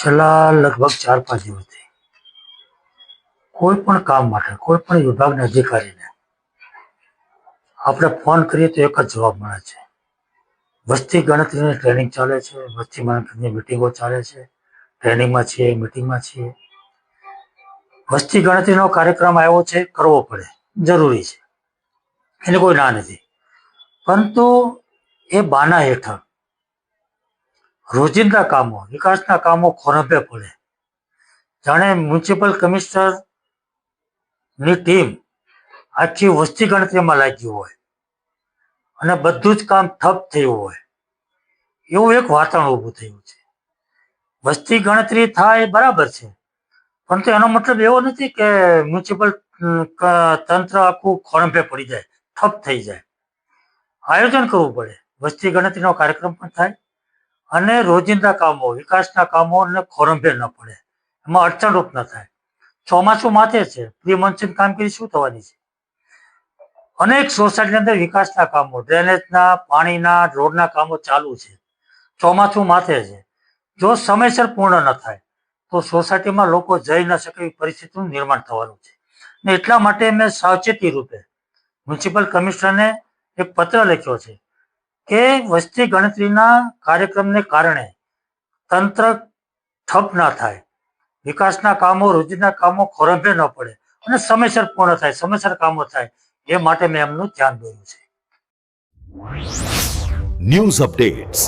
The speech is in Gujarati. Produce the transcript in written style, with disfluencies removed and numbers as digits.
છેલ્લા લગભગ 4-5 દિવસથી કોઈ પણ કામ માટે કોઈ પણ વિભાગના અધિકારીને આપણે ફોન કરીએ તો એક જ જવાબ મળે છે. વસ્તી ગણતરીની ટ્રેનિંગ ચાલે છે, વસ્તી ગણતરીની મિટિંગો ચાલે છે, ટ્રેનિંગમાં છીએ, મિટિંગમાં છીએ. વસ્તી ગણતરીનો કાર્યક્રમ આવ્યો છે, કરવો પડે, જરૂરી છે, એને કોઈ ના નથી. પરંતુ એ બાના હેઠળ રોજિંદા કામો, વિકાસના કામો ખોરંભે પડે. જાણે મ્યુનિસિપલ કમિશનરની ટીમ આખી વસ્તી ગણતરીમાં લાગી હોય અને બધું જ કામ ઠપ થયું હોય એવું એક વાતાવરણ ઊભું થયું છે. વસ્તી ગણતરી થાય બરાબર છે, પરંતુ એનો મતલબ એવો નથી કે મ્યુનિસિપલ તંત્ર આખું ખોરંભે પડી જાય, ઠપ થઈ જાય. આયોજન કરવું પડે, વસ્તી ગણતરીનો કાર્યક્રમ પણ થાય અને રોજિંદા કામો, વિકાસના કામોને ખોરંભે ન પડે, એમાં અડચણરૂપ ન થાય. ચોમાસું માથે છે, પ્રી મોન્સૂન કામગીરી શું થવાની છે? અનેક સોસાયટીની અંદર વિકાસના કામો, ડ્રેનેજના, પાણીના, રોડના કામો ચાલુ છે. ચોમાસું માથે છે. જો સમયસર પૂર્ણ ન થાય તો સોસાયટીમાં લોકો જઈ ન શકે એવી પરિસ્થિતિનું નિર્માણ થવાનું છે. ને એટલા માટે મેં સાવચેતી રૂપે મ્યુનિસિપલ કમિશનરને એક પત્ર લખ્યો છે કે વસ્તી ગણતરીના કાર્યક્રમને કારણે તંત્ર ઠપ ના થાય, વિકાસના કામો, રોજિંદા કામો ખોરંભે ન પડે અને સમયસર પૂર્ણ થાય, સમયસર કામો થાય, એ માટે મેં એમનું ધ્યાન દોર્યું છે. News updates